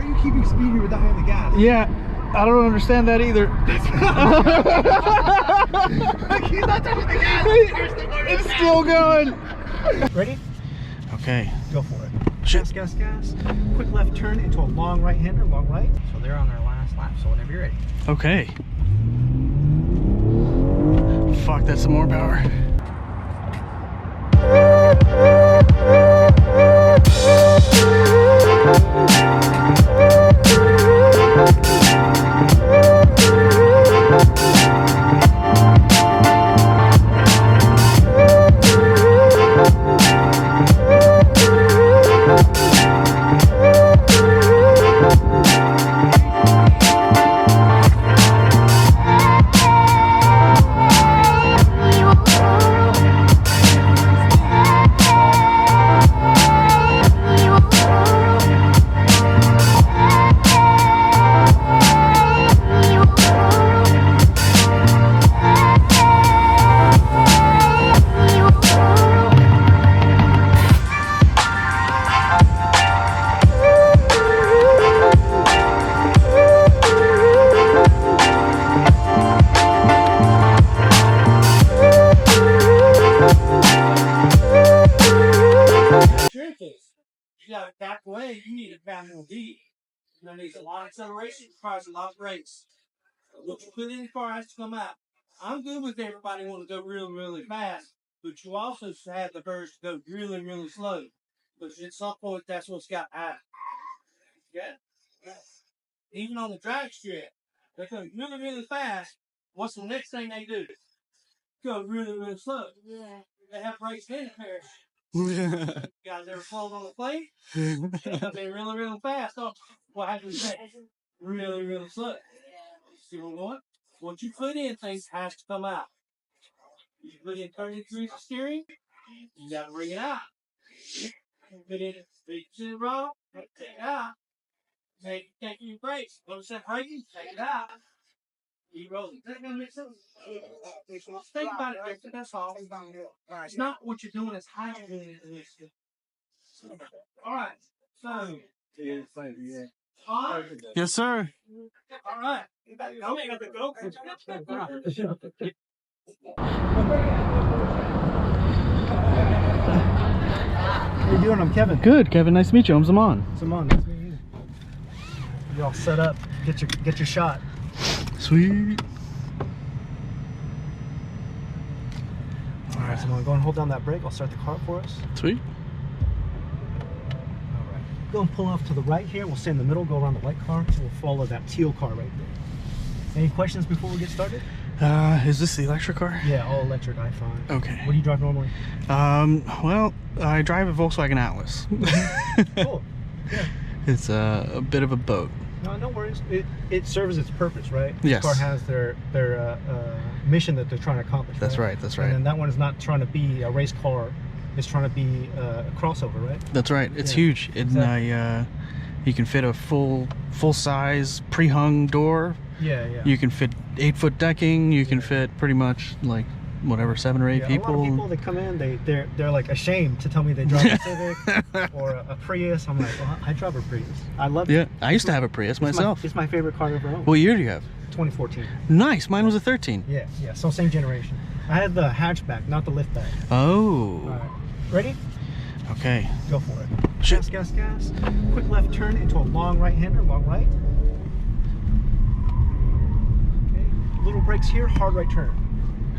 are you keeping speed with the high on the gas? Yeah, I don't understand that either. He's not touching the gas. It's still going. Ready? Okay. Go for it. Shit. Gas, gas, gas. Quick left turn into a long right-hander, long right. So they're on their last lap, so whenever you're ready. Okay. Fuck, that's some more power. Back away, you need a BMW UDE. That needs a lot of acceleration, requires a lot of brakes. What you put in the car has to come out. I'm good with everybody want to go really, really fast, but you also have the urge to go really, really slow. Because at some point, that's what's got to happen. Yeah? Even on the drag strip, they go really, really fast. What's the next thing they do? Go really, really slow. Yeah. They have brakes in the parachute. You guys ever float on the plane? They've been really, really fast. Oh, what happens next? Really, really slow. See what I'm going? What you put in, things has to come out. You put in 30 degrees of steering, you got to bring it out. Put in 50% wrong, take it out. Take your brakes. Notice that braking, take it out. Keep rolling. Is that going to make sense? Think about it, Victor. That's all. It's not what you're doing, it's how you're doing it. All right. So. Yes, sir. All right. How you doing? I'm Kevin. Good, Kevin. Nice to meet you. I'm Zaman. Simon, nice to meet you. You all set up. Get your shot. Sweet. All right, Simon, go and hold down that brake. I'll start the car for us. Sweet. All right. Go and pull off to the right here. We'll stay in the middle. Go around the white car. We'll follow that teal car right there. Any questions before we get started? Is this the electric car? Yeah, all electric i5. Okay. What do you drive normally? Well, I drive a Volkswagen Atlas. Cool. Yeah. It's a bit of a boat. No worries. It serves its purpose, right? Yes. This car has their mission that they're trying to accomplish. That's right. That's right. And then that one is not trying to be a race car. It's trying to be a crossover, right? That's right. It's Yeah. huge. Exactly. You can fit a full size pre-hung door. Yeah. You can fit 8-foot decking. You can fit pretty much like whatever 7 or 8 people. A lot of people that come in, they're like ashamed to tell me they drive a Civic or a Prius. I'm like, well, I drive a Prius. I love it. Yeah, I used to have a Prius myself. It's my favorite car I've ever owned. What year do you have? 2014. Nice. Mine was a 13. Yeah. So same generation. I had the hatchback, not the liftback. Oh. All right. Ready? Okay. Go for it. Shit. Gas, gas, gas. Quick left turn into a long right-hander, long right. Okay. Little brakes here, hard right turn.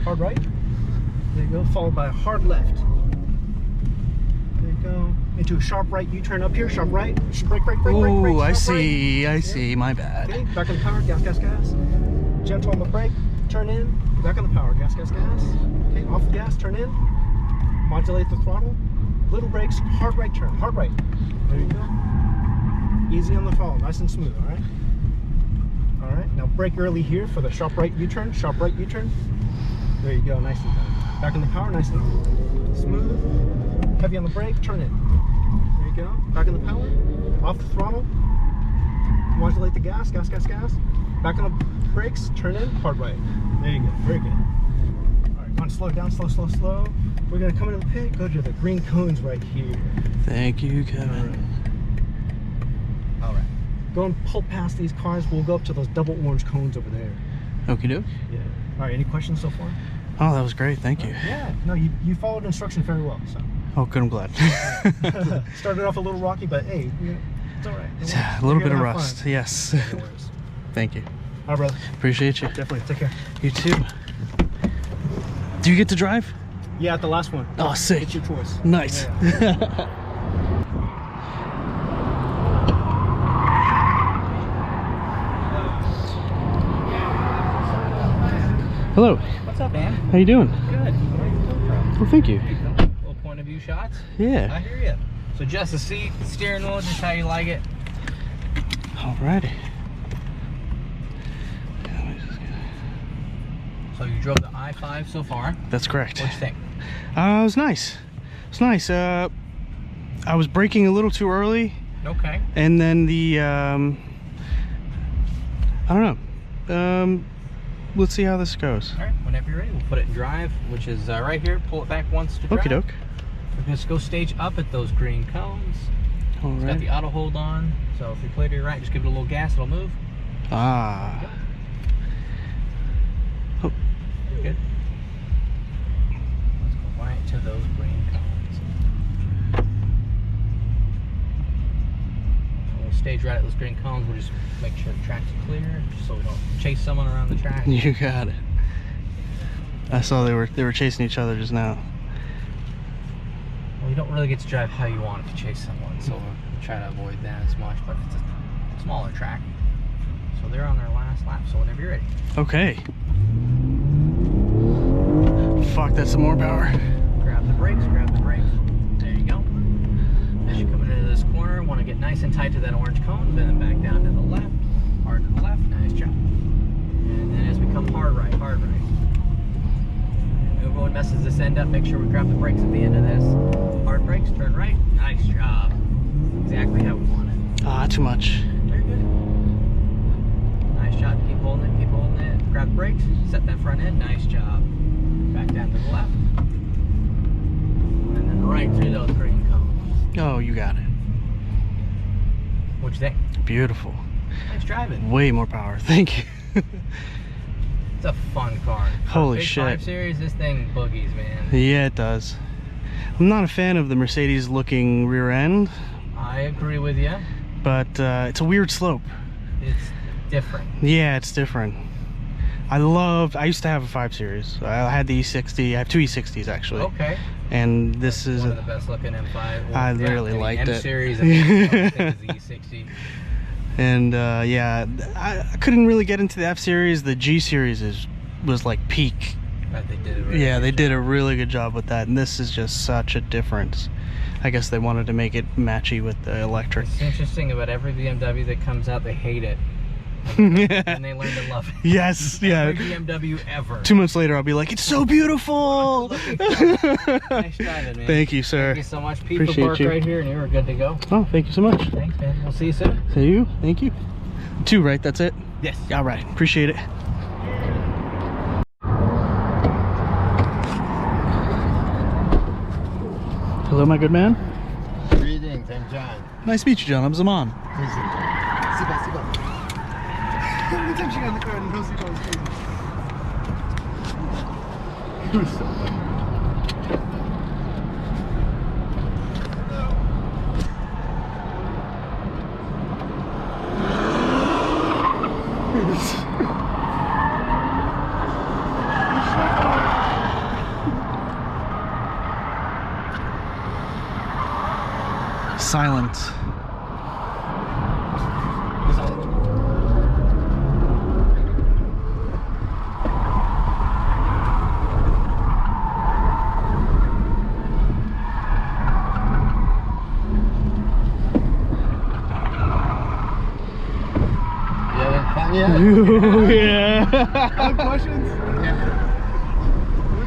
Hard right. There you go. Followed by a hard left. There you go. Into a sharp right U-turn up here, sharp right. Brake. Ooh, I sharp see. right. I see. My bad. Okay. Back on the power. Gas, gas, gas. Gentle on the brake. Turn in. Back on the power. Gas, gas, gas. Okay. Off the gas. Turn in. Modulate the throttle. Little brakes, hard right turn, hard right. There you go. Easy on the fall, nice and smooth, all right? All right, now brake early here for the sharp right U-turn, sharp right U-turn. There you go, nice and done. Back in the power, nice and smooth. Heavy on the brake, turn in. There you go, back in the power. Off the throttle. Modulate the gas, gas, gas, gas. Back on the brakes, turn in, hard right. There you go, very good. All right, on slow down, slow, slow, slow. We're gonna come into the pit, go to the green cones right here. Thank you, Kevin. All right. Go and pull past these cars. We'll go up to those double orange cones over there. Okie doke. Yeah. All right. Any questions so far? Oh, that was great. Thank you. Yeah. No, you followed instructions very well. So. Oh, good. I'm glad. Started off a little rocky, but hey, it's all right. A little bit of rust. Fun. Yes. No worries. Thank you. All right, brother. Appreciate you. Definitely. Take care. You too. Do you get to drive? Yeah, at the last one. Oh, sick. It's your choice. Nice. Yeah. Hello. What's up, man? How you doing? Good. Where are you coming from? Well, thank you. Little point of view shots? Yeah. I hear you. So just the seat, steering wheel, just how you like it. Alrighty. So you drove the I-5 so far. That's correct. What'd you think? It was nice. It's nice. I was braking a little too early. Okay. And then the I don't know. Let's see how this goes. All right. Whenever you're ready, we'll put it in drive, which is right here. Pull it back once to drive. Okie doke. We're going to go stage up at those green cones. All It's got right. the auto hold on. So if you play to your right, just give it a little gas. It'll move. Ah. Oh. Good. Let's go right to those green cones. We'll stage right at those green cones. We'll just make sure the track's clear, just so we don't chase someone around the track. You got it. I saw they were chasing each other just now. Well, you don't really get to drive how you want if you chase someone, so we'll try to avoid that as much. But it's a smaller track, so they're on their last lap. So whenever you're ready. Okay. Fuck, that's some more power. Grab the brakes, grab the brakes. There you go. As you're coming into this corner, want to get nice and tight to that orange cone, bend it back down to the left, hard to the left, nice job. And then as we come hard right, hard right. If everyone messes this end up, make sure we grab the brakes at the end of this. Hard brakes, turn right, nice job. Exactly how we want it. Ah, too much. Very good. Nice job, keep holding it, keep holding it. Grab the brakes, set that front end, nice job. Back down to the left. And then right through those green cones. Oh, you got it. What'd you think? Beautiful. Nice driving. Way more power. Thank you. It's a fun car. Holy Big shit. 5 Series, this thing boogies, man. Yeah, it does. I'm not a fan of the Mercedes looking rear end, I agree with you. but it's a weird slope. It's different. Yeah, it's different. I used to have a 5 Series. I had the E60. I have two E60s actually. Okay. And this is One of the best looking M5. I really any liked it. M Series, I think is the E60. and yeah, I couldn't really get into the F Series. The G Series was like peak. But they did it really Yeah, good they job. did a really good job with that, and this is just such a difference. I guess they wanted to make it matchy with the electric. It's interesting about every BMW that comes out, they hate it. And they learn to love it. Yes, yeah. Every BMW ever. 2 months later, I'll be like, it's so beautiful. Nice driving, man. Thank you, sir. Thank you so much. Pete Appreciate Park you. right here, and you were good to go. Oh, thank you so much. Thanks, man. We'll see you soon. See you. Thank you. 2, right? That's it? Yes. All right. Appreciate it. Hello, my good man. Greetings, I'm John. Nice to meet you, John. I'm Zaman. Sit back. Every time she got in the car and no seatbelt was Silent. Yeah. Ooh, yeah. Have questions?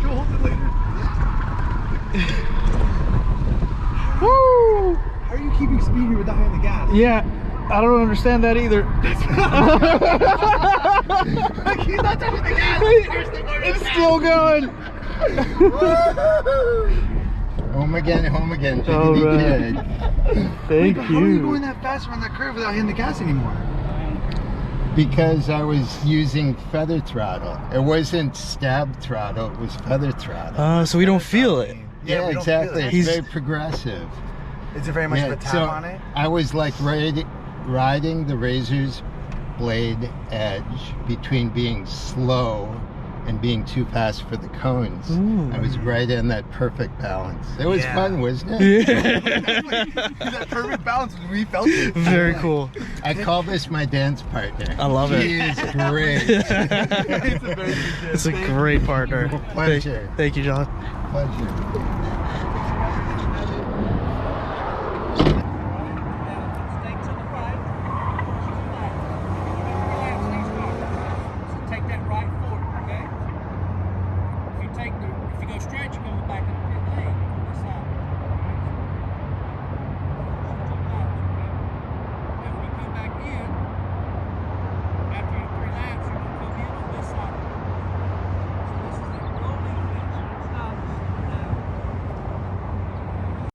We'll hold it later. Woo! How are you keeping speed here with the eye on the gas? Yeah, I don't understand that either. Like he's not touching the gas. It's still going. Home again. All Jiggity right. jig. Thank How are you you. going that fast around that curve without hitting the gas anymore? Because I was using feather throttle. It wasn't stab throttle, it was feather throttle. So we don't feel it. Yeah, we don't exactly. feel it. It's very progressive. Is there very much of a tap so on it? I was like riding the razor's blade edge between being slow and being too fast for the cones. Ooh. I was right in that perfect balance. It was Yeah. fun, wasn't it? That perfect balance, we felt it. Very cool. I call this my dance partner. I love it. He is great. It's a very good It's a great partner. Pleasure. Thank you, John. Pleasure.